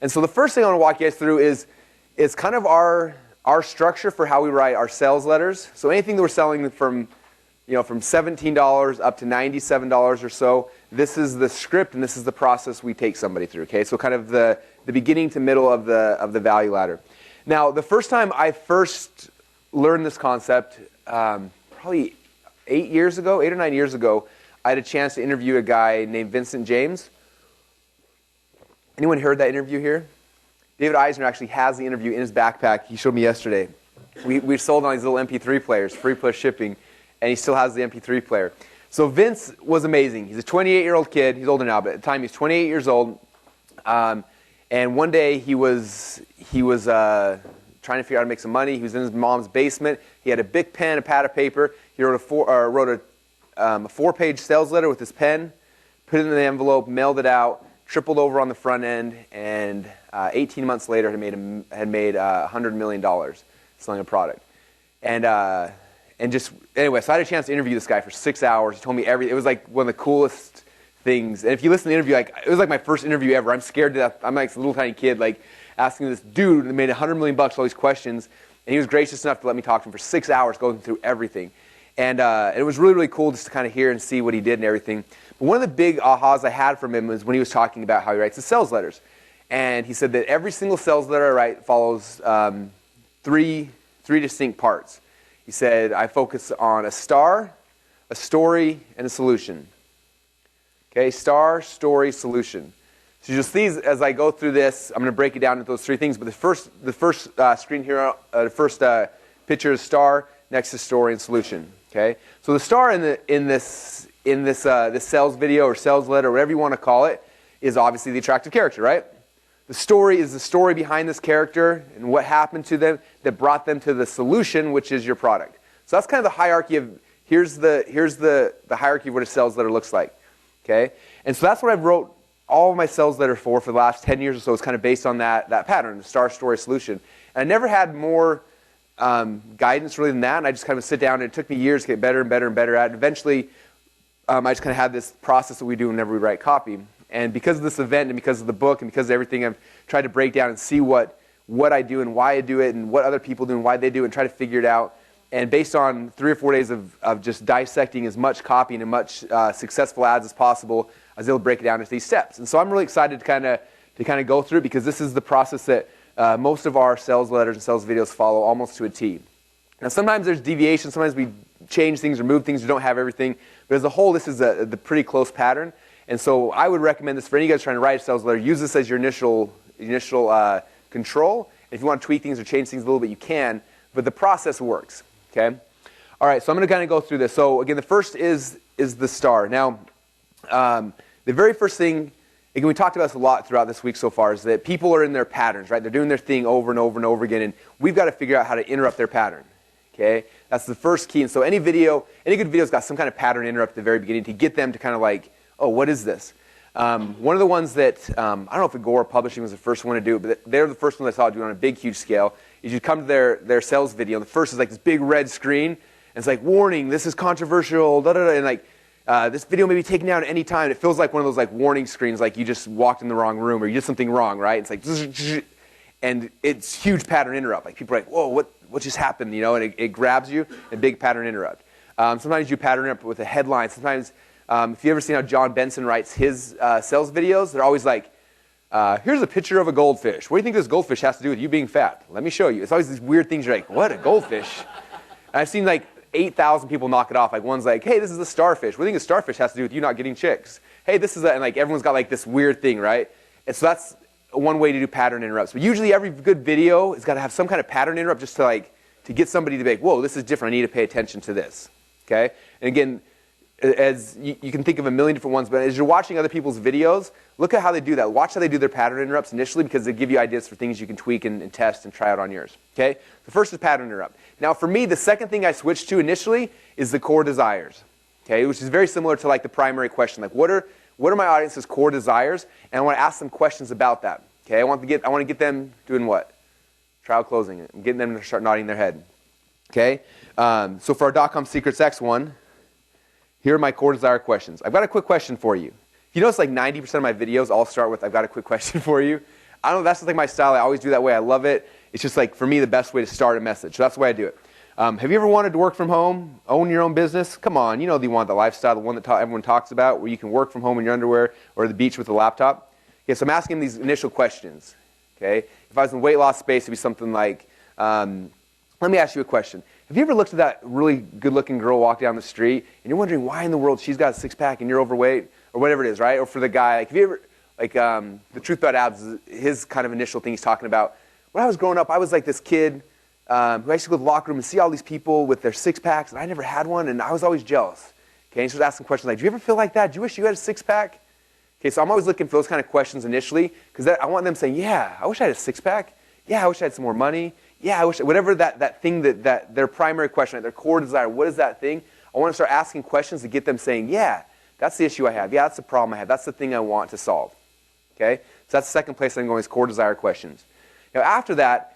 And so the first thing I want to walk you guys through is kind of our structure for how we write our sales letters. So anything that we're selling from $17 up to $97 or so, this is the script and this is the process we take somebody through. Okay, so kind of the beginning to middle of the value ladder. Now, the first time I first learned this concept, probably 8 or 9 years ago, I had a chance to interview a guy named Vincent James. Anyone heard that interview here? David Eisner actually has the interview in his backpack. He showed me yesterday. We sold on these little MP3 players, free plus shipping, and he still has the MP3 player. So Vince was amazing. He's a 28-year-old kid. He's older now, but at the time he was 28 years old. And one day he was trying to figure out how to make some money. He was in his mom's basement. He had a big pen, a pad of paper. He wrote a 4-page sales letter with his pen, put it in the envelope, mailed it out, tripled over on the front end, and 18 months later had made $100 million selling a product. And just anyway, so I had a chance to interview this guy for 6 hours. He told me everything. It was like one of the coolest things. And if you listen to the interview, it was like my first interview ever. I'm scared to death. I'm like a little tiny kid, like asking this dude that made $100 million all these questions. And he was gracious enough to let me talk to him for 6 hours, going through everything. And it was really, really cool just to kind of hear and see what he did and everything. But one of the big ahas I had from him was when he was talking about how he writes his sales letters. And he said that every single sales letter I write follows three distinct parts. He said, I focus on a star, a story, and a solution. Okay, star, story, solution. So you'll see as I go through this, I'm going to break it down into those three things. But the first screen here, the first picture is star, next is story and solution. Okay, so the star in this sales video or sales letter, whatever you want to call it, is obviously the attractive character, right? The story is the story behind this character and what happened to them that brought them to the solution, which is your product. So that's kind of the hierarchy of, here's the hierarchy of what a sales letter looks like. Okay? And so that's what I've wrote all of my sales letters for the last 10 years or so. It's kind of based on that pattern, the star, story, solution. And I never had more guidance really than that, and I just kind of sit down, and it took me years to get better and better and better at it. And eventually, I just kind of had this process that we do whenever we write copy. And because of this event and because of the book and because of everything, I've tried to break down and see what I do and why I do it and what other people do and why they do it and try to figure it out. And based on 3 or 4 days of just dissecting as much copy and as much successful ads as possible, I was able to break it down into these steps. And so I'm really excited to kind of go through it because this is the process that most of our sales letters and sales videos follow almost to a T. Now sometimes there's deviation, sometimes we change things or move things, we don't have everything, but as a whole this is the pretty close pattern. And so I would recommend this for any of you guys trying to write a sales letter. Use this as your initial control. If you want to tweak things or change things a little bit, you can, but the process works. Okay? All right, so I'm going to kind of go through this. So again, the first is the star. Now, the very first thing, again, we talked about this a lot throughout this week so far, is that people are in their patterns, right? They're doing their thing over and over and over again, and we've got to figure out how to interrupt their pattern. Okay? That's the first key. And so any good video's got some kind of pattern interrupt at the very beginning to get them to kind of like, oh, what is this? One of the ones that, I don't know if Agora Publishing was the first one to do it, but they're the first one I saw do it on a big, huge scale, is you come to their sales video, and the first is like this big red screen, and it's like, warning, this is controversial, da-da-da, and like, this video may be taken down at any time. It feels like one of those like warning screens, like you just walked in the wrong room or you did something wrong, right? It's like, and it's huge pattern interrupt. Like people are like, whoa, what just happened? You know, and it grabs you, a big pattern interrupt. Sometimes you pattern interrupt with a headline. Sometimes, if you ever seen how John Benson writes his sales videos, they're always like, here's a picture of a goldfish. What do you think this goldfish has to do with you being fat? Let me show you. It's always these weird things. You're like, what, a goldfish? And I've seen like 8,000 people knock it off. Like one's like, hey, this is a starfish. What do you think a starfish has to do with you not getting chicks? Hey, this is and like everyone's got like this weird thing, right? And so that's one way to do pattern interrupts. But usually every good video has got to have some kind of pattern interrupt just to get somebody to be like, whoa, this is different. I need to pay attention to this. Okay? And again, as you can think of a million different ones, but as you're watching other people's videos, look at how they do that. Watch how they do their pattern interrupts initially, because they give you ideas for things you can tweak and test and try out on yours. Okay? The first is pattern interrupt. Now for me, the second thing I switched to initially is the core desires. Okay? Which is very similar to like the primary question. Like what are my audience's core desires? And I want to ask them questions about that. Okay? I want to get them doing what? Trial closing it. I'm getting them to start nodding their head. Okay? So for our .com Secrets X one, here are my core desire questions. I've got a quick question for you. You notice like 90% of my videos all start with, I've got a quick question for you. I don't know, that's just like my style. I always do that way. I love it. It's just like, for me, the best way to start a message. So that's the way I do it. Have you ever wanted to work from home, own your own business? Come on, you know you want the lifestyle, the one that everyone talks about, where you can work from home in your underwear or at the beach with a laptop. Okay, so I'm asking these initial questions. Okay, if I was in weight loss space, it'd be something like, let me ask you a question. Have you ever looked at that really good-looking girl walk down the street, and you're wondering why in the world she's got a six-pack and you're overweight, or whatever it is, right? Or for the guy, like, have you ever, like, the Truth About Abs, his kind of initial thing he's talking about. When I was growing up, I was like this kid who I used to go to the locker room and see all these people with their six-packs, and I never had one, and I was always jealous. Okay, and he started asking questions like, do you ever feel like that? Do you wish you had a six-pack? Okay, so I'm always looking for those kind of questions initially, because I want them saying, yeah, I wish I had a six-pack. Yeah, I wish I had some more money. Yeah, I wish, whatever that thing that their primary question, their core desire, what is that thing? I want to start asking questions to get them saying, yeah, that's the issue I have. Yeah, that's the problem I have. That's the thing I want to solve. Okay, so that's the second place I'm going is core desire questions. Now, after that,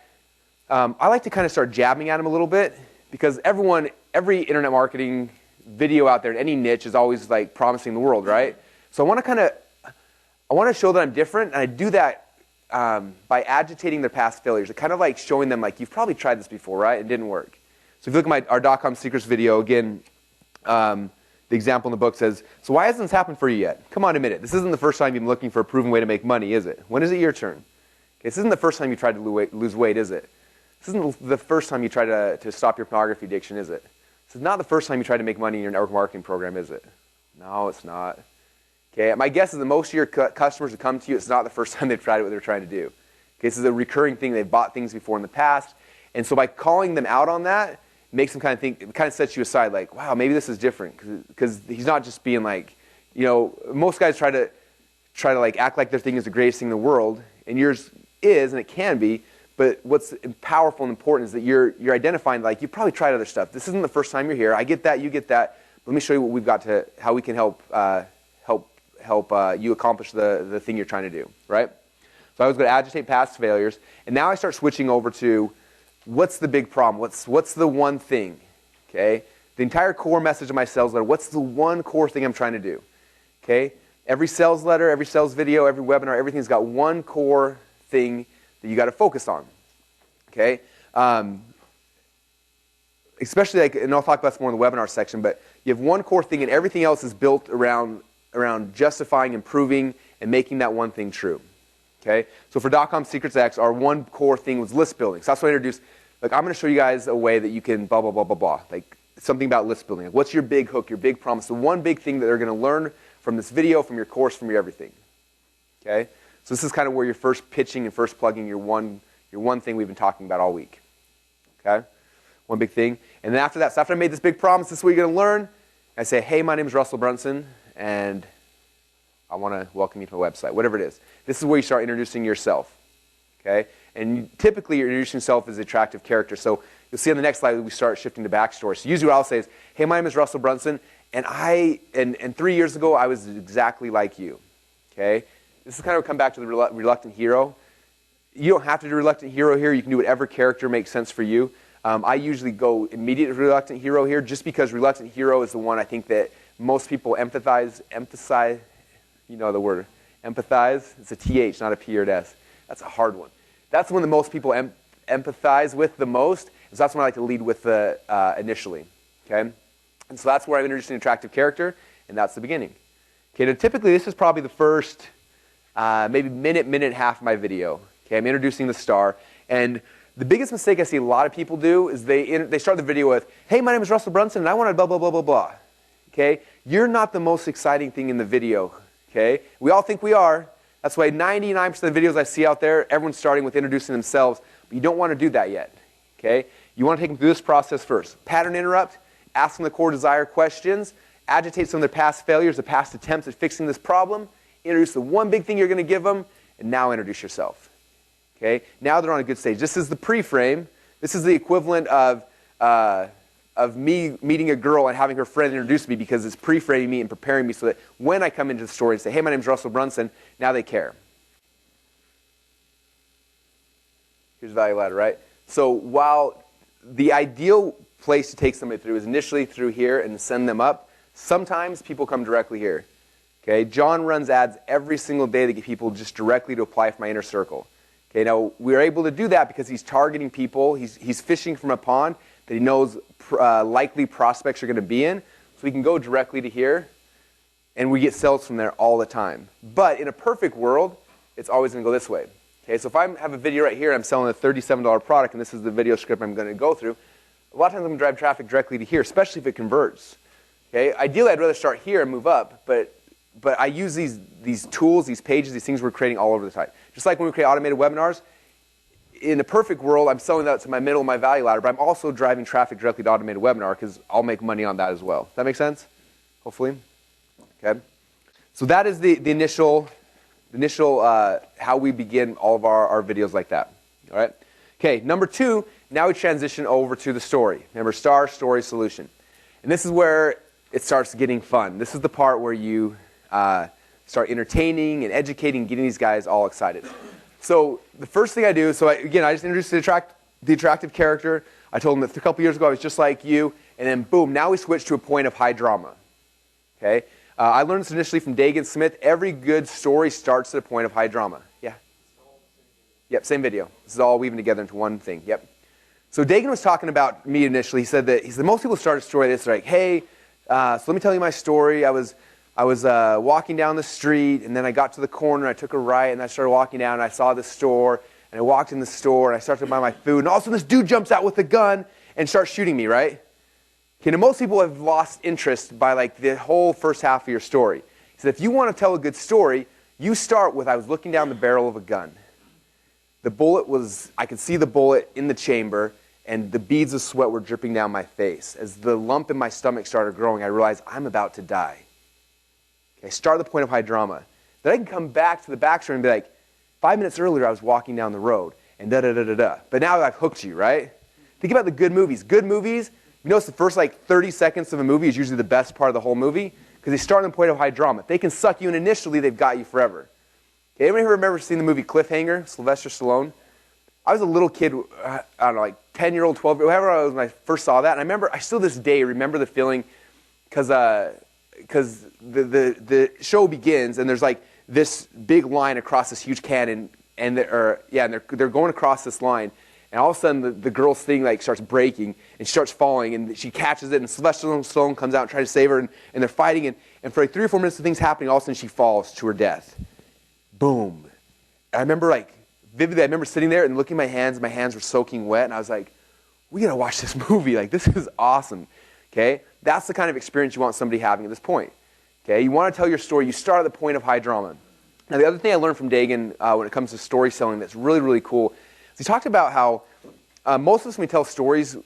I like to kind of start jabbing at them a little bit, because every internet marketing video out there in any niche is always like promising the world, right? So I want to show that I'm different, and I do that by agitating their past failures. It's kind of like showing them, like, you've probably tried this before, right? It didn't work. So if you look at our .com secrets video, again, the example in the book says, so why hasn't this happened for you yet? Come on, admit it. This isn't the first time you've been looking for a proven way to make money, is it? When is it your turn? Okay, this isn't the first time you tried to lose weight, is it? This isn't the first time you tried to stop your pornography addiction, is it? This is not the first time you tried to make money in your network marketing program, is it? No, it's not. Okay, my guess is that most of your customers who come to you, it's not the first time they've tried what they're trying to do. Okay, this is a recurring thing. They've bought things before in the past. And so by calling them out on that, it makes them kind of think, it kind of sets you aside like, wow, maybe this is different. Because he's not just being like, you know, most guys try to like act like their thing is the greatest thing in the world. And yours is, and it can be. But what's powerful and important is that you're identifying, like, you've probably tried other stuff. This isn't the first time you're here. I get that, you get that. Let me show you what we've got to, how we can help you accomplish the thing you're trying to do, right? So I was going to agitate past failures, and now I start switching over to what's the big problem? What's the one thing? Okay, the entire core message of my sales letter. What's the one core thing I'm trying to do? Okay, every sales letter, every sales video, every webinar, everything's got one core thing that you got to focus on. Okay, especially like, and I'll talk about this more in the webinar section. But you have one core thing, and everything else is built around justifying, improving, and making that one thing true. Okay, so for .com Secrets X, our one core thing was list building. So that's what I introduced. Like, I'm going to show you guys a way that you can blah, blah, blah, blah, blah. Like, something about list building. Like, what's your big hook, your big promise, the one big thing that they're going to learn from this video, from your course, from your everything. Okay, so this is kind of where you're first pitching and first plugging your one thing we've been talking about all week. Okay, one big thing. And then after that, so after I made this big promise, this is what you're going to learn. I say, hey, my name is Russell Brunson, and I want to welcome you to my website, whatever it is. This is where you start introducing yourself, okay? And typically, you're introducing yourself as an attractive character. So you'll see on the next slide, we start shifting to backstory. So usually what I'll say is, hey, my name is Russell Brunson, and 3 years ago, I was exactly like you, okay? This is kind of come back to the reluctant hero. You don't have to do reluctant hero here. You can do whatever character makes sense for you. I usually go immediate reluctant hero here, just because reluctant hero is the one I think that most people emphasize, you know the word, empathize. It's a TH, not a P or an S. That's a hard one. That's the one that most people empathize with the most, and so that's one I like to lead with initially, okay? And so that's where I'm introducing an attractive character, and that's the beginning. Okay, now typically this is probably the first maybe minute and a half of my video. Okay, I'm introducing the star, and the biggest mistake I see a lot of people do is they start the video with, hey, my name is Russell Brunson, and I want to blah, blah, blah, blah, blah. Okay, you're not the most exciting thing in the video. Okay, we all think we are. That's why 99% of the videos I see out there, everyone's starting with introducing themselves, but you don't want to do that yet. Okay, you want to take them through this process first. Pattern interrupt, ask them the core desire questions, agitate some of their past failures, the past attempts at fixing this problem, introduce the one big thing you're going to give them, and now introduce yourself. Okay, now they're on a good stage. This is the pre-frame. This is the equivalent of me meeting a girl and having her friend introduce me, because it's pre-framing me and preparing me so that when I come into the story and say, hey, my name's Russell Brunson, now they care. Here's the value ladder, right? So while the ideal place to take somebody through is initially through here and send them up, sometimes people come directly here. Okay, John runs ads every single day to get people just directly to apply for my inner circle. Okay, now we're able to do that because he's targeting people. He's fishing from a pond that he knows likely prospects are going to be in. So we can go directly to here, and we get sales from there all the time. But in a perfect world, it's always going to go this way. Okay, so if I have a video right here, I'm selling a $37 product, and this is the video script I'm going to go through, a lot of times I'm going to drive traffic directly to here, especially if it converts. Okay, ideally, I'd rather start here and move up, but I use these tools, these pages, these things we're creating all over the time. Just like when we create automated webinars, in a perfect world, I'm selling that to my middle and my value ladder, but I'm also driving traffic directly to automated webinar because I'll make money on that as well. Does that make sense? Hopefully. Okay. So that is the initial how we begin all of our videos like that. All right. Okay. Number 2. Now we transition over to the story. Remember, star, story, solution, and this is where it starts getting fun. This is the part where you start entertaining and educating, getting these guys all excited. So the first thing I do, I just introduced the attractive character. I told him that a couple years ago I was just like you, and then boom, now we switch to a point of high drama. Okay, I learned this initially from Dagan Smith. Every good story starts at a point of high drama. Yeah. Yep, same video. This is all weaving together into one thing. Yep. So Dagan was talking about me initially. He said most people start a story that's like, hey, so let me tell you my story. I was walking down the street, and then I got to the corner, I took a right, and I started walking down, and I saw this store, and I walked in the store, and I started to buy my food, and all of a sudden this dude jumps out with a gun and starts shooting me, right? Okay, now most people have lost interest by like the whole first half of your story. He said if you want to tell a good story, you start with, I was looking down the barrel of a gun. The bullet I could see the bullet in the chamber, and the beads of sweat were dripping down my face. As the lump in my stomach started growing, I realized I'm about to die. Okay, start at the point of high drama. Then I can come back to the backstory and be like, 5 minutes earlier I was walking down the road, and da-da-da-da-da. But now I've hooked you, right? Think about the good movies. Good movies, you notice the first like 30 seconds of a movie is usually the best part of the whole movie because they start at the point of high drama. If they can suck you in initially, they've got you forever. Okay, anybody remember seeing the movie Cliffhanger, Sylvester Stallone? I was a little kid, I don't know, like 10-year-old, 12-year-old, whatever I was when I first saw that. And I still this day remember the feeling because the show begins and there's like this big line across this huge cannon, and they're going across this line, and all of a sudden the girl's thing like starts breaking and she starts falling, and she catches it, and Sylvester Stallone comes out and tries to save her, and they're fighting, and for like 3 or 4 minutes the thing's happening, all of a sudden she falls to her death. Boom. I remember like vividly, I remember sitting there and looking at my hands were soaking wet, and I was like, we gotta watch this movie, like this is awesome. Okay? That's the kind of experience you want somebody having at this point. Okay? You want to tell your story, you start at the point of high drama. Now the other thing I learned from Dagan when it comes to story selling that's really, really cool is he talked about how most of us when we tell stories,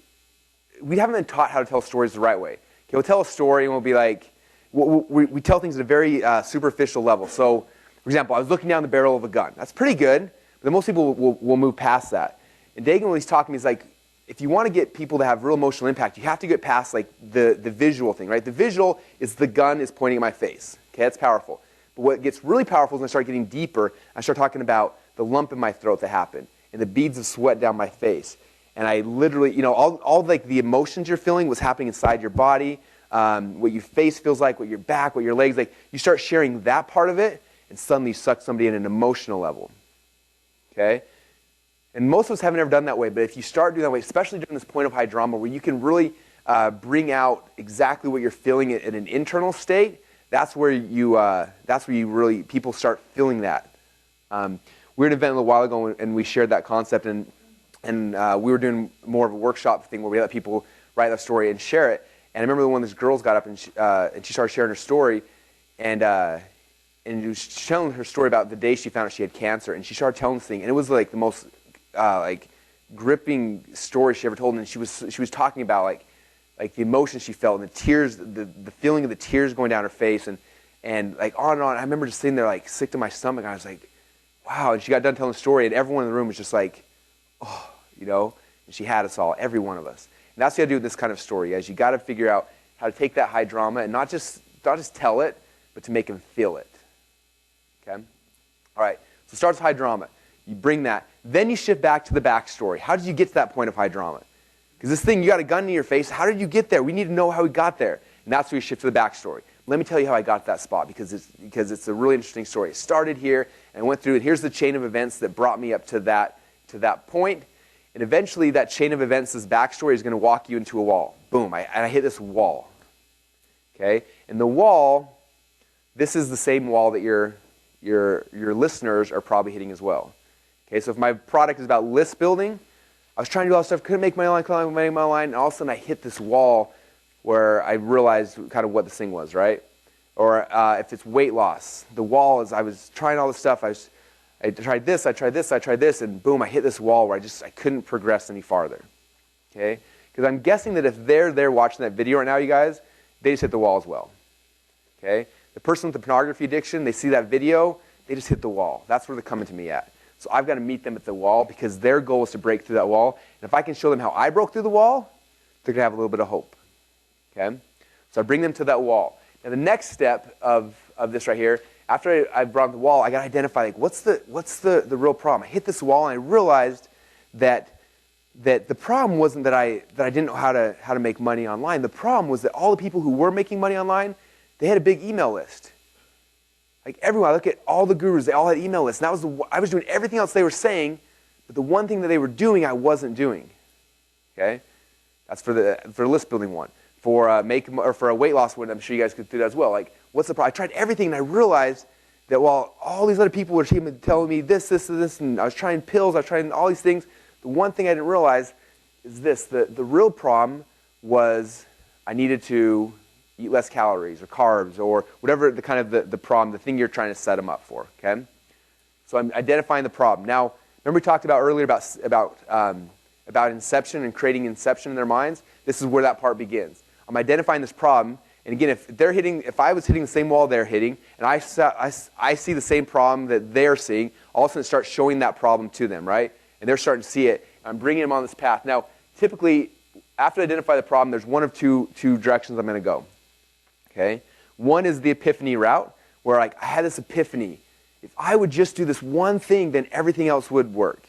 we haven't been taught how to tell stories the right way. Okay, we'll tell a story and we'll be like, we tell things at a very superficial level. So, for example, I was looking down the barrel of a gun. That's pretty good, but most people will move past that. And Dagan, when he's talking to me, he's like, if you want to get people to have real emotional impact, you have to get past like the visual thing, right? The visual is the gun is pointing at my face. Okay, that's powerful. But what gets really powerful is when I start getting deeper, I start talking about the lump in my throat that happened and the beads of sweat down my face. And I literally, all like the emotions you're feeling, what's happening inside your body, what your face feels like, what your back, what your legs like. You start sharing that part of it, and suddenly you suck somebody in an emotional level. Okay? And most of us haven't ever done that way, but if you start doing that way, especially during this point of high drama where you can really bring out exactly what you're feeling in an internal state, that's where people start feeling that. We were at an event a little while ago and we shared that concept, and we were doing more of a workshop thing where we let people write that story and share it. And I remember when this girl got up and she started sharing her story, and she was telling her story about the day she found out she had cancer, and she started telling this thing, and it was like the most gripping story she ever told. And she was talking about like the emotions she felt and the tears, the feeling of the tears going down her face, and like on and on. I remember just sitting there like sick to my stomach, and I was like, wow. And she got done telling the story, and everyone in the room was just like, oh, and she had us all, every one of us. And that's what you got to do with this kind of story, guys. You got to figure out how to take that high drama and not just tell it, but to make them feel it. Okay? All right. So it starts with high drama. You bring that. Then you shift back to the backstory. How did you get to that point of high drama? Because this thing, you got a gun in your face. How did you get there? We need to know how we got there. And that's where you shift to the backstory. Let me tell you how I got to that spot, because it's a really interesting story. It started here, And I went through, and here's the chain of events that brought me up to that point. And eventually, that chain of events, this backstory, is going to walk you into a wall. Boom, I hit this wall. Okay? And the wall, this is the same wall that your listeners are probably hitting as well. Okay, so if my product is about list building, I was trying to do all this stuff, couldn't make money online, and all of a sudden I hit this wall where I realized kind of what this thing was, right? Or if it's weight loss, the wall is I was trying all this stuff, I tried this, and boom, I hit this wall where I couldn't progress any farther. Okay? Because I'm guessing that if they're there watching that video right now, you guys, they just hit the wall as well. Okay? The person with the pornography addiction, they see that video, they just hit the wall. That's where they're coming to me at. So I've got to meet them at the wall because their goal is to break through that wall. And if I can show them how I broke through the wall, they're going to have a little bit of hope. Okay? So I bring them to that wall. Now the next step of this right here, after I brought the wall, I got to identify like what's the real problem. I hit this wall and I realized that the problem wasn't that I didn't know how to make money online. The problem was that all the people who were making money online, they had a big email list. Like everyone, I look at all the gurus, they all had email lists. And I was doing everything else they were saying, but the one thing that they were doing, I wasn't doing. Okay, that's for the list building one. For a weight loss one, I'm sure you guys could do that as well. Like, what's the problem? I tried everything, and I realized that while all these other people were telling me this, and I was trying pills, I was trying all these things, the one thing I didn't realize is this: the real problem was I needed to eat less calories or carbs or whatever the kind of the problem, the thing you're trying to set them up for. Okay, so I'm identifying the problem. Now, remember we talked about earlier about inception and creating inception in their minds. This is where that part begins. I'm identifying this problem, and again, if I was hitting the same wall they're hitting, and I see the same problem that they're seeing, all of a sudden it starts showing that problem to them, right? And they're starting to see it. I'm bringing them on this path. Now, typically, after I identify the problem, there's one of two directions I'm going to go. Okay, one is the epiphany route, where I had this epiphany. If I would just do this one thing, then everything else would work.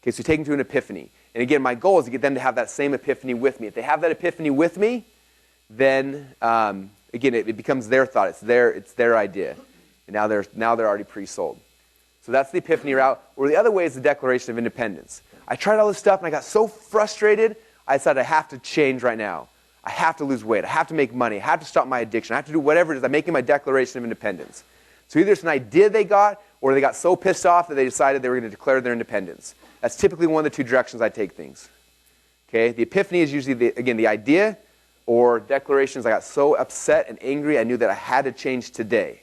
Okay, so you take them to an epiphany. And again, my goal is to get them to have that same epiphany with me. If they have that epiphany with me, then again, it becomes their thought. It's their idea. And now they're already pre-sold. So that's the epiphany route. Or the other way is the Declaration of Independence. I tried all this stuff and I got so frustrated, I decided I have to change right now. I have to lose weight. I have to make money. I have to stop my addiction. I have to do whatever it is. I'm making my Declaration of Independence. So either it's an idea they got, or they got so pissed off that they decided they were going to declare their independence. That's typically one of the two directions I take things. Okay, the epiphany is usually, the idea, or declarations. I got so upset and angry, I knew that I had to change today.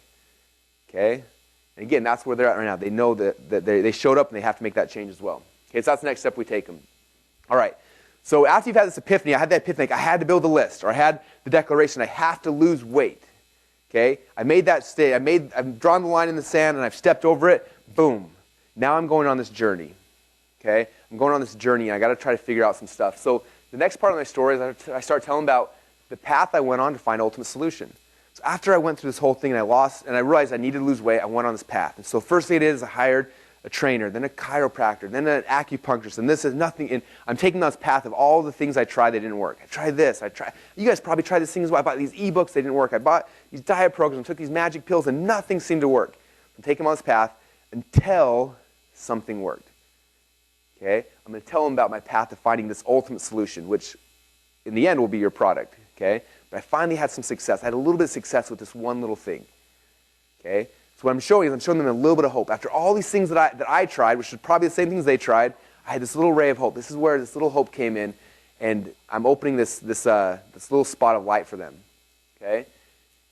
Okay, and again, that's where they're at right now. They know that they showed up and they have to make that change as well. Okay, so that's the next step we take them. All right, so after you've had this epiphany, I had that epiphany, like I had to build a list, or I had the declaration, I have to lose weight. Okay, I made that state, I've drawn the line in the sand and I've stepped over it, boom. Now I'm going on this journey. Okay, I'm going on this journey and I got to try to figure out some stuff. So the next part of my story is I start telling about the path I went on to find ultimate solution. So after I went through this whole thing and I realized I needed to lose weight, I went on this path. And so first thing I did is I hired a trainer, then a chiropractor, then an acupuncturist, and this is nothing. And I'm taking on this path of all the things I tried that didn't work. I tried this, you guys probably tried this thing as well. I bought these ebooks, they didn't work. I bought these diet programs, took these magic pills, and nothing seemed to work. I'm taking them on this path until something worked. Okay, I'm going to tell them about my path to finding this ultimate solution, which in the end will be your product. Okay, but I finally had some success. I had a little bit of success with this one little thing. Okay, so what I'm showing them a little bit of hope. After all these things that I tried, which was probably the same things they tried, I had this little ray of hope. This is where this little hope came in, and I'm opening this little spot of light for them. Okay,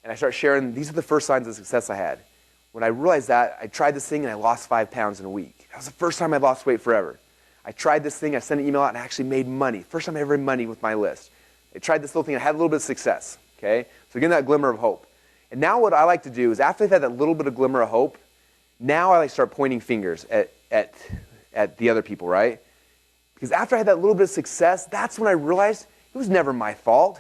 and I start sharing. These are the first signs of success I had. When I realized that, I tried this thing and I lost 5 pounds in a week. That was the first time I lost weight forever. I tried this thing, I sent an email out, and I actually made money. First time I ever made money with my list. I tried this little thing, and I had a little bit of success. Okay? So again, that glimmer of hope. And now what I like to do is after I've had that little bit of glimmer of hope, now I like to start pointing fingers at the other people, right? Because after I had that little bit of success, that's when I realized it was never my fault.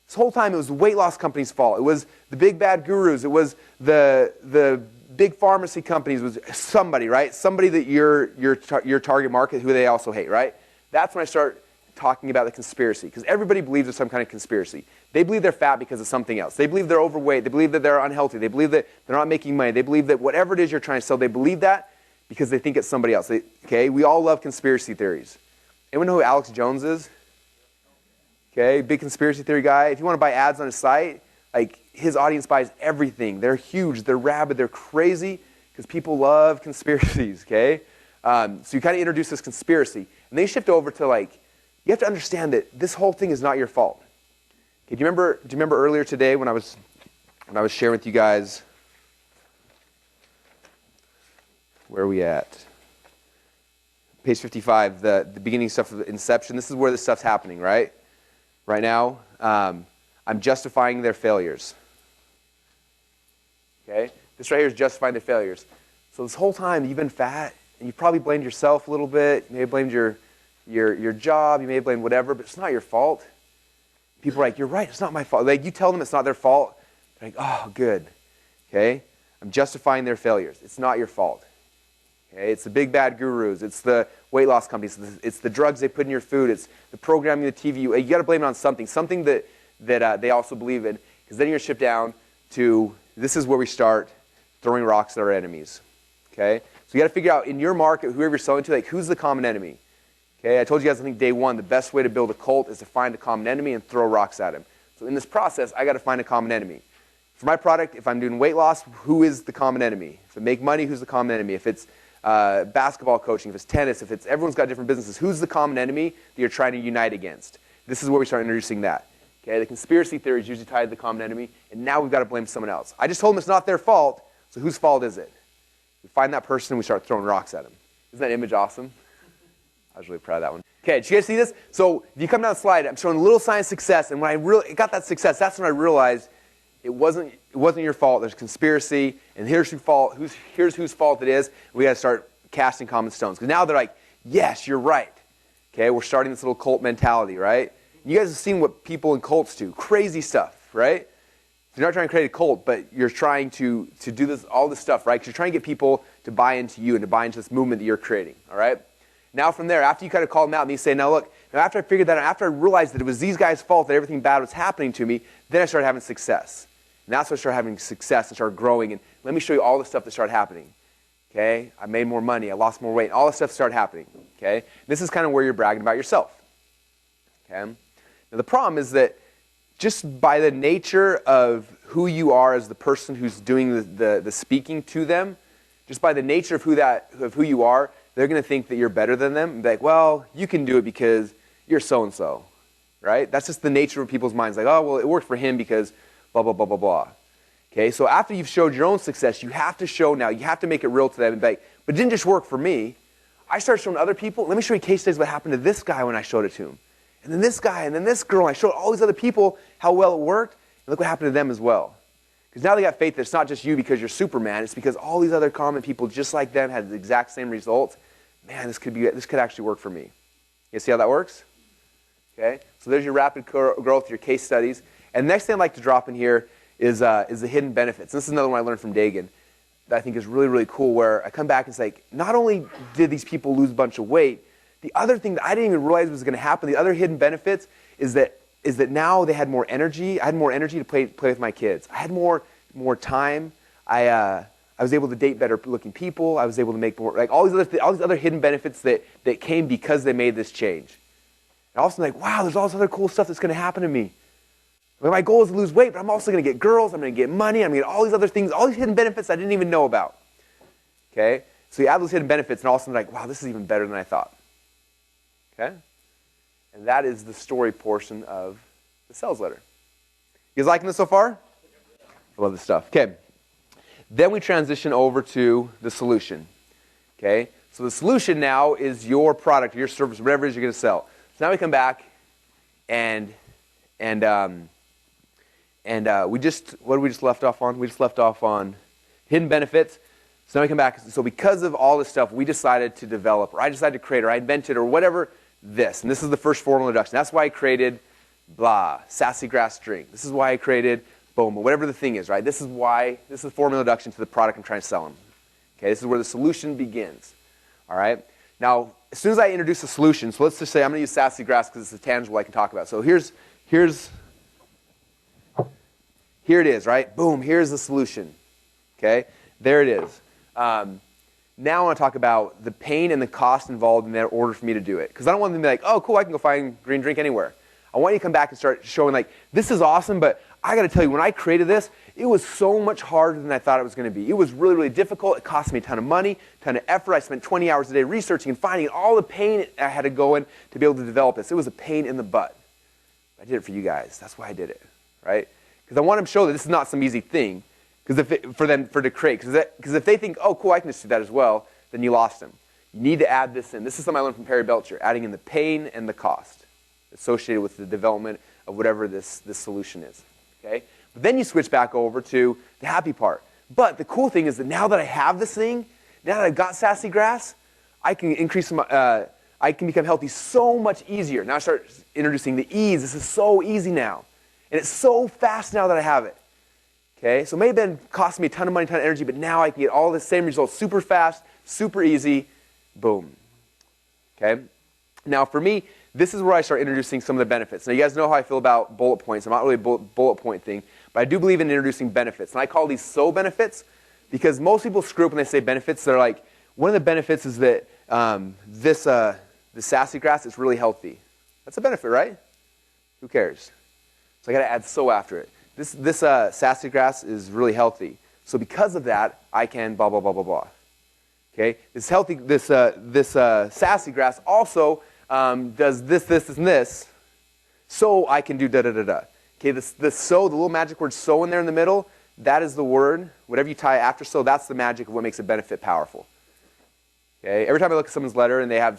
This whole time it was the weight loss company's fault. It was the big bad gurus. It was the big pharmacy companies. It was somebody, right? Somebody that your target market, who they also hate, right? That's when I start talking about the conspiracy, because everybody believes there's some kind of conspiracy. They believe they're fat because of something else. They believe they're overweight. They believe that they're unhealthy. They believe that they're not making money. They believe that whatever it is you're trying to sell, they believe that because they think it's somebody else. Okay, we all love conspiracy theories. Anyone know who Alex Jones is? Okay, big conspiracy theory guy. If you want to buy ads on his site, like his audience buys everything. They're huge. They're rabid. They're crazy because people love conspiracies. Okay, so you kind of introduce this conspiracy, and they shift over to like, you have to understand that this whole thing is not your fault. Okay, do you remember earlier today when I was sharing with you guys? Where are we at? Page 55, the beginning stuff of Inception. This is where this stuff's happening, right? Right now, I'm justifying their failures. Okay? This right here is justifying their failures. So this whole time you've been fat, and you've probably blamed yourself a little bit. You may have blamed your job. You may have blamed whatever, but it's not your fault. People are like, you're right, it's not my fault. Like, you tell them it's not their fault. They're like, oh, good. Okay? I'm justifying their failures. It's not your fault. Okay? It's the big bad gurus. It's the weight loss companies. It's the drugs they put in your food. It's the programming, the TV. You got to blame it on something that they also believe in, because then you're shipped down to, this is where we start throwing rocks at our enemies. Okay? So you got to figure out in your market, whoever you're selling to, like, who's the common enemy? Okay, I told you guys, I think day one, the best way to build a cult is to find a common enemy and throw rocks at him. So in this process, I got to find a common enemy. For my product, if I'm doing weight loss, who is the common enemy? If I make money, who's the common enemy? If it's basketball coaching, if it's tennis, if it's everyone's got different businesses, who's the common enemy that you're trying to unite against? This is where we start introducing that. Okay, the conspiracy theory is usually tied to the common enemy, and now we've got to blame someone else. I just told them it's not their fault, so whose fault is it? We find that person and we start throwing rocks at him. Isn't that image awesome? I was really proud of that one. Okay, did you guys see this? So if you come down the slide, I'm showing a little sign of success, and when I really got that success, that's when I realized it wasn't your fault. There's conspiracy, and here's whose fault it is. We got to start casting common stones, because now they're like, yes, you're right. Okay, we're starting this little cult mentality, right? You guys have seen what people in cults do, crazy stuff, right? You're not trying to create a cult, but you're trying to do all this stuff, right? Because you're trying to get people to buy into you and to buy into this movement that you're creating, all right? Now from there, after you kind of call them out and you say, now look, now after I figured that out, after I realized that it was these guys' fault that everything bad was happening to me, then I started having success. And that's when I started having success and started growing. And let me show you all the stuff that started happening. Okay? I made more money. I lost more weight. All this stuff started happening. Okay? This is kind of where you're bragging about yourself. Okay? Now the problem is that just by the nature of who you are as the person who's doing the speaking to them, just by the nature of who you are, they're going to think that you're better than them. And be like, well, you can do it because you're so-and-so, right? That's just the nature of people's minds. Like, oh, well, it worked for him because blah, blah, blah, blah, blah. Okay, so after you've showed your own success, you have to show now, you have to make it real to them and be like, but it didn't just work for me. I started showing other people. Let me show you case studies what happened to this guy when I showed it to him. And then this guy, and then this girl. And I showed all these other people how well it worked. And look what happened to them as well. Because now they got faith that it's not just you because you're Superman. It's because all these other common people just like them had the exact same results. Man, this could actually work for me. You see how that works? Okay, so there's your rapid growth, your case studies. And the next thing I'd like to drop in here is the hidden benefits. This is another one I learned from Dagan that I think is really, really cool, where I come back and it's like, not only did these people lose a bunch of weight, the other thing that I didn't even realize was going to happen, the other hidden benefits is that now they had more energy. I had more energy to play with my kids. I had more time. I was able to date better looking people. I was able to make more, like all these other hidden benefits that came because they made this change. And all of a sudden, like, wow, there's all this other cool stuff that's going to happen to me. Like, my goal is to lose weight, but I'm also going to get girls. I'm going to get money. I'm going to get all these other things, all these hidden benefits I didn't even know about. Okay? So you add those hidden benefits, and all of a sudden, like, wow, this is even better than I thought. Okay? And that is the story portion of the sales letter. You guys liking this so far? I love this stuff. Okay. Then we transition over to the solution. Okay? So the solution now is your product, your service, whatever it is you're going to sell. So now we come back and we just, what did we just left off on? We just left off on hidden benefits. So now we come back. So because of all this stuff, we decided to develop, or I decided to create, or I invented, or whatever, this. And this is the first formal introduction. That's why I created blah, sassy grass drink. This is why I created boom, or whatever the thing is, right? This is the formal introduction to the product I'm trying to sell them. Okay, this is where the solution begins. All right? Now, as soon as I introduce a solution, so let's just say I'm going to use sassy grass because it's a tangible I can talk about. So here it is, right? Boom, here's the solution. Okay, there it is. Now I want to talk about the pain and the cost involved in that order for me to do it. Because I don't want them to be like, oh, cool, I can go find green drink anywhere. I want you to come back and start showing like, this is awesome, but I got to tell you, when I created this, it was so much harder than I thought it was going to be. It was really, really difficult. It cost me a ton of money, a ton of effort. I spent 20 hours a day researching and finding all the pain I had to go in to be able to develop this. It was a pain in the butt. I did it for you guys. That's why I did it, right? Because I want them to show that this is not some easy thing. For them to create. Because if they think, oh, cool, I can just do that as well, then you lost them. You need to add this in. This is something I learned from Perry Belcher, adding in the pain and the cost associated with the development of whatever this solution is. Okay? But then you switch back over to the happy part. But the cool thing is that now that I have this thing, now that I've got sassy grass, I can I can become healthy so much easier. Now I start introducing the ease. This is so easy now. And it's so fast now that I have it. Okay, so it may have been costing me a ton of money, a ton of energy, but now I can get all the same results super fast, super easy, boom. Okay, now for me, this is where I start introducing some of the benefits. Now you guys know how I feel about bullet points. I'm not really a bullet point thing, but I do believe in introducing benefits. And I call these so benefits because most people screw up when they say benefits. They're like, one of the benefits is that the sassy grass is really healthy. That's a benefit, right? Who cares? So I got to add so after it. This sassy grass is really healthy. So because of that, I can blah, blah, blah, blah, blah. Okay? This sassy grass also does this, and this, so I can do da-da-da-da. Okay, the so, the little magic word so in there in the middle, that is the word. Whatever you tie after so, that's the magic of what makes a benefit powerful. Okay? Every time I look at someone's letter and they have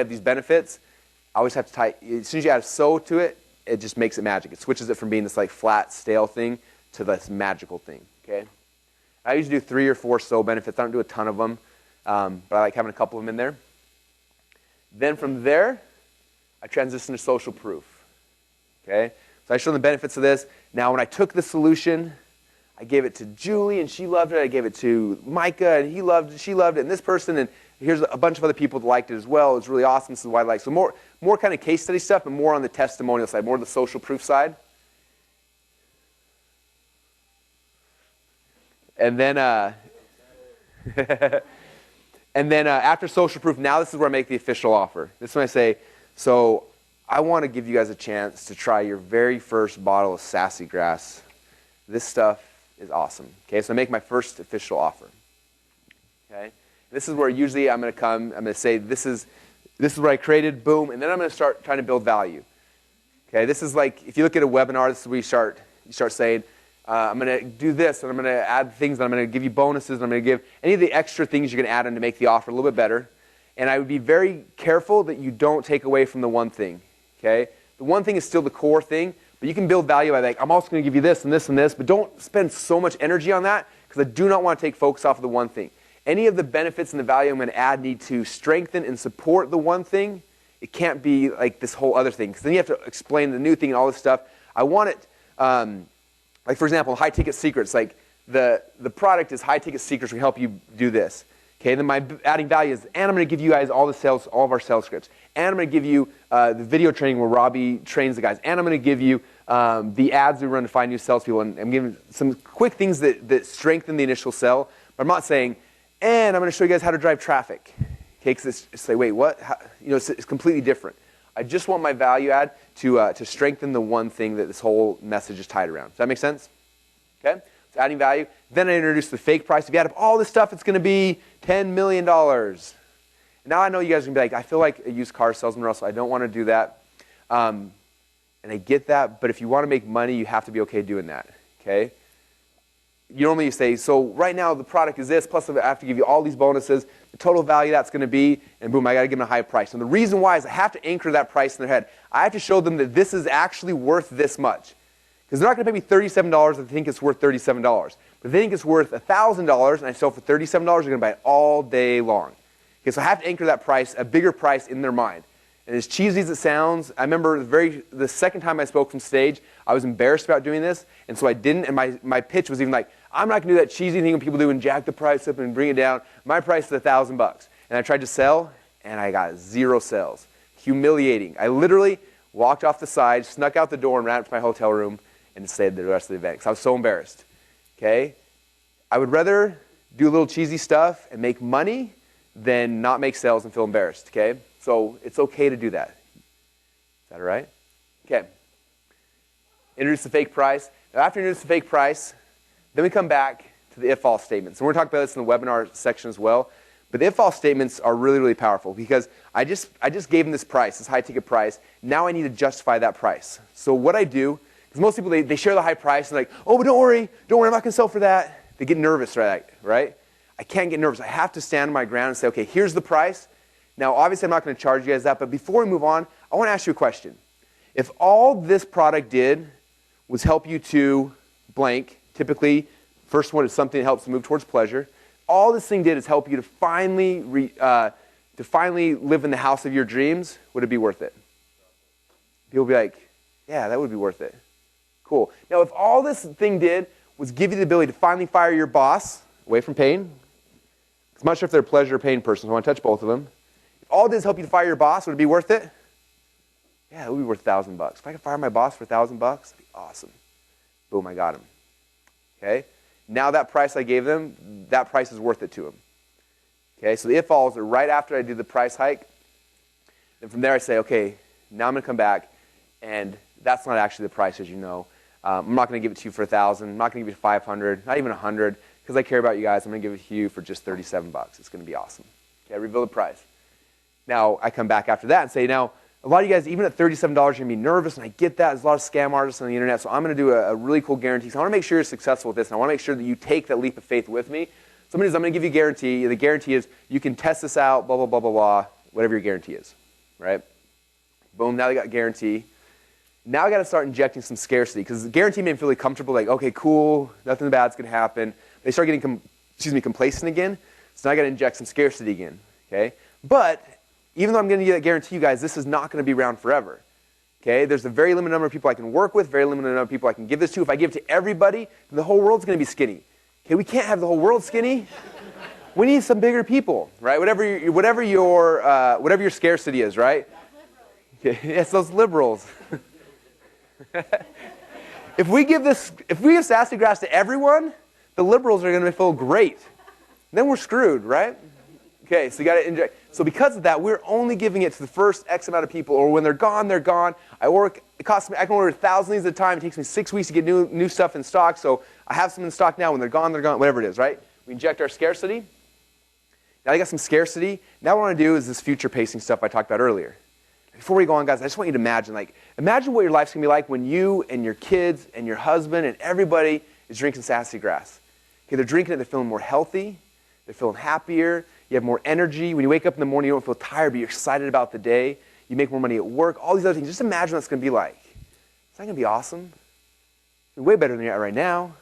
these benefits, I always have to tie, as soon as you add so to it, it just makes it magic. It switches it from being this like flat, stale thing to this magical thing. Okay, I usually do 3 or 4 so benefits. I don't do a ton of them, but I like having a couple of them in there. Then from there, I transition to social proof. Okay, so I show them the benefits of this. Now, when I took the solution, I gave it to Julie and she loved it. I gave it to Micah and she loved it, and this person, and here's a bunch of other people that liked it as well. It's really awesome. This is why I like. So more kind of case study stuff, but more on the testimonial side, more the social proof side. And then, after social proof, now this is where I make the official offer. This is when I say, so I want to give you guys a chance to try your very first bottle of sassy grass. This stuff is awesome. Okay, so I make my first official offer. Okay. This is where usually I'm going to come, I'm going to say, this is what I created, boom, and then I'm going to start trying to build value. Okay, this is like, if you look at a webinar, this is where you start saying, I'm going to do this, and I'm going to add things, and I'm going to give you bonuses, and I'm going to give any of the extra things you're going to add in to make the offer a little bit better. And I would be very careful that you don't take away from the one thing. Okay, the one thing is still the core thing, but you can build value by like, I'm also going to give you this and this and this, but don't spend so much energy on that, because I do not want to take focus off of the one thing. Any of the benefits and the value I'm going to add need to strengthen and support the one thing. It can't be like this whole other thing, because then you have to explain the new thing and all this stuff. I want it, like for example, high-ticket secrets. Like the product is high-ticket secrets. We help you do this. Okay, then my adding value is, and I'm going to give you guys all of our sales scripts. And I'm going to give you the video training where Robbie trains the guys. And I'm going to give you the ads we run to find new salespeople. And I'm giving some quick things that strengthen the initial sell. But I'm not saying, and I'm going to show you guys how to drive traffic. Okay, because it's like, wait, what? How, it's completely different. I just want my value add to strengthen the one thing that this whole message is tied around. Does that make sense? Okay, so adding value. Then I introduce the fake price. If you add up all this stuff, it's going to be $10 million. Now I know you guys are going to be like, I feel like a used car salesman, Russell. I don't want to do that. And I get that, but if you want to make money, you have to be okay doing that. Okay? You normally say, so right now the product is this, plus I have to give you all these bonuses, the total value that's going to be, and boom, I got to give them a high price. And the reason why is I have to anchor that price in their head. I have to show them that this is actually worth this much. Because they're not going to pay me $37 if they think it's worth $37. But if they think it's worth $1,000 and I sell for $37, they're going to buy it all day long. Okay, so I have to anchor that price, a bigger price in their mind. And as cheesy as it sounds, I remember the second time I spoke from stage, I was embarrassed about doing this, and so I didn't, and my pitch was even like, I'm not going to do that cheesy thing when people do and jack the price up and bring it down. My price is $1,000. And I tried to sell, and I got 0 sales. Humiliating. I literally walked off the side, snuck out the door, and ran up to my hotel room and stayed there the rest of the event because I was so embarrassed. Okay? I would rather do a little cheesy stuff and make money than not make sales and feel embarrassed. Okay? So it's okay to do that. Is that all right? Okay. Introduce the fake price. Now, after you introduce the fake price, then we come back to the if-all statements. And we're going to talk about this in the webinar section as well. But the if-all statements are really, really powerful because I just gave them this price, this high-ticket price. Now I need to justify that price. So what I do, because most people, they share the high price and they're like, oh, but don't worry, I'm not going to sell for that. They get nervous, right? I can't get nervous. I have to stand on my ground and say, okay, here's the price. Now, obviously, I'm not going to charge you guys that. But before we move on, I want to ask you a question. If all this product did was help you to blank, typically, first one is something that helps to move towards pleasure. All this thing did is help you to finally live in the house of your dreams. Would it be worth it? People would be like, yeah, that would be worth it. Cool. Now, if all this thing did was give you the ability to finally fire your boss away from pain, I'm not sure if they're a pleasure or pain person, so I want to touch both of them. If all it did is help you to fire your boss, would it be worth it? Yeah, it would be worth $1,000. If I could fire my boss for $1,000, that'd be awesome. Boom, I got him. Okay? Now that price I gave them, that price is worth it to them. Okay, so the if-alls are right after I do the price hike. And from there I say, okay, now I'm going to come back, and that's not actually the price, as you know. I'm not going to give it to you for $1,000. I'm not going to give you $500, not even $100, because I care about you guys. I'm going to give it to you for just $37. It's going to be awesome. Okay, I reveal the price. Now I come back after that and say, now, a lot of you guys, even at $37, you're going to be nervous, and I get that. There's a lot of scam artists on the internet, so I'm going to do a really cool guarantee. So I want to make sure you're successful with this, and I want to make sure that you take that leap of faith with me. So I'm going to give you a guarantee. The guarantee is you can test this out, blah, blah, blah, blah, blah, whatever your guarantee is, right? Boom, now they got guarantee. Now I got to start injecting some scarcity, because the guarantee made me feel really comfortable, like, okay, cool, nothing bad's going to happen. They start getting complacent again, so now I got to inject some scarcity again, okay? But even though I'm going to guarantee you guys, this is not going to be around forever. Okay? There's a very limited number of people I can work with, very limited number of people I can give this to. If I give it to everybody, then the whole world's going to be skinny. Okay? We can't have the whole world skinny. We need some bigger people, right? Whatever your scarcity is, right? Okay. Yes, those liberals. If we give sassy grass to everyone, the liberals are going to feel great. Then we're screwed, right? Okay, so you got to inject. So because of that, we're only giving it to the first X amount of people, or when they're gone, they're gone. I can order 1,000 of these at a time. It takes me 6 weeks to get new stuff in stock, so I have some in stock now. When they're gone, whatever it is, right? We inject our scarcity. Now I got some scarcity. Now what I want to do is this future pacing stuff I talked about earlier. Before we go on, guys, I just want you to imagine what your life's going to be like when you and your kids and your husband and everybody is drinking sassy grass. Okay, they're drinking it, they're feeling more healthy, they're feeling happier, you have more energy. When you wake up in the morning, you don't feel tired, but you're excited about the day. You make more money at work, all these other things. Just imagine what it's going to be like. It's not going to be awesome. It's way better than you're at right now.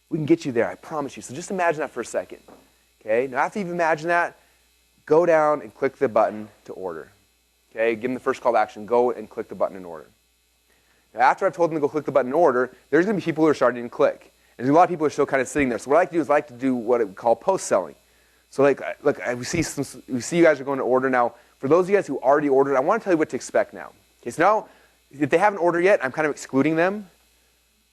We can get you there, I promise you. So just imagine that for a second. Okay? Now after you've imagined that, go down and click the button to order. Okay? Give them the first call to action. Go and click the button and order. Now after I've told them to go click the button and order, there's going to be people who are starting to click. And a lot of people are still kind of sitting there. So what I like to do is I like to do what we call post-selling. So look, we see you guys are going to order now. For those of you guys who already ordered, I want to tell you what to expect now. Okay, so now, if they haven't ordered yet, I'm kind of excluding them.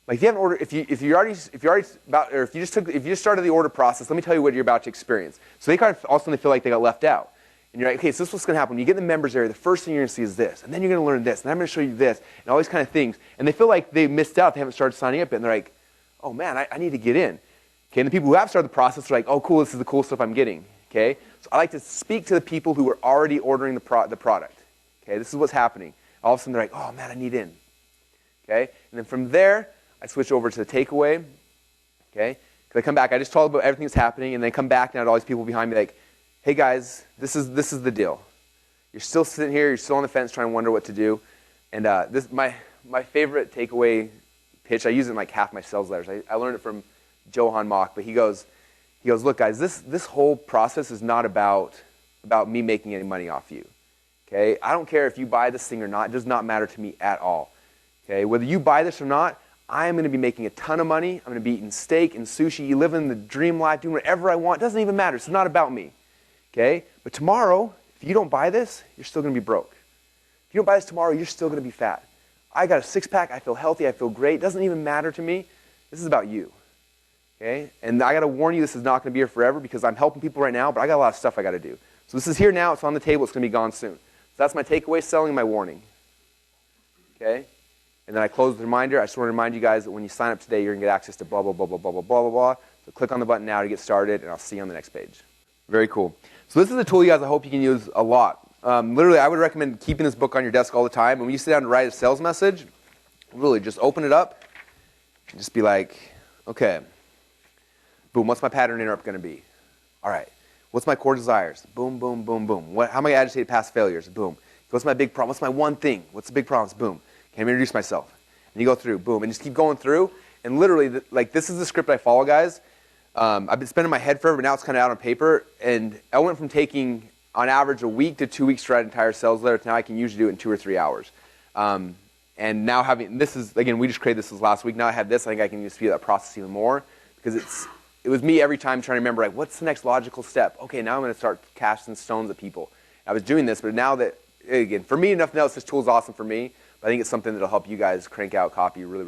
Like if you haven't ordered, if you just started the order process, let me tell you what you're about to experience. So they kind of also feel like they got left out. And you're like, okay, so this is what's going to happen. When you get in the members area, the first thing you're going to see is this, and then you're going to learn this, and I'm going to show you this, and all these kind of things. And they feel like they missed out. They haven't started signing up yet, and they're like, oh man, I need to get in. Okay, and the people who have started the process are like, oh, cool, this is the cool stuff I'm getting. Okay, so I like to speak to the people who are already ordering the product. Okay, this is what's happening. All of a sudden, they're like, oh, man, I need in. Okay, and then from there, I switch over to the takeaway. Okay, because I come back, I just told about everything that's happening, and then come back now to all these people behind me like, hey, guys, this is the deal. You're still sitting here, you're still on the fence trying to wonder what to do. And my favorite takeaway pitch, I use it in like half my sales letters. I learned it from Johann Mock, but he goes, look, guys, this whole process is not about me making any money off you. Okay? I don't care if you buy this thing or not. It does not matter to me at all. Okay? Whether you buy this or not, I am going to be making a ton of money. I'm going to be eating steak and sushi, living the dream life, doing whatever I want. It doesn't even matter. It's not about me. Okay? But tomorrow, If you don't buy this, you're still going to be broke. If you don't buy this tomorrow, you're still going to be fat. I got a six-pack. I feel healthy. I feel great. It doesn't even matter to me. This is about you. Okay? And I got to warn you, this is not going to be here forever because I'm helping people right now, but I got a lot of stuff I got to do. So this is here now. It's on the table. It's going to be gone soon. So that's my takeaway selling and my warning. Okay? And then I close with a reminder. I just want to remind you guys that when you sign up today, you're going to get access to blah, blah, blah, blah, blah, blah, blah, blah, blah. So click on the button now to get started, and I'll see you on the next page. Very cool. So this is a tool, you guys, I hope you can use a lot. Literally, I would recommend keeping this book on your desk all the time. And when you sit down to write a sales message, really just open it up and just be like, okay, boom, what's my pattern interrupt going to be? All right, what's my core desires? Boom, boom, boom, boom. How am I agitated past failures? Boom. What's my big problem? What's my one thing? What's the big problems? Boom. Can I introduce myself? And you go through, boom, and just keep going through. And literally, like this is the script I follow, guys. I've been spending my head forever, but now it's kind of out on paper. And I went from taking, on average, a week to 2 weeks to write an entire sales letter. Now I can usually do it in 2 or 3 hours. And now having, this is, again, we just created this last week. Now I have this, I think I can speed that process even more. Because it was me every time trying to remember, like, what's the next logical step? Okay, now I'm going to start casting stones at people. I was doing this, but now that, again, for me, enough else, this tool is awesome for me. But I think it's something that will help you guys crank out copy really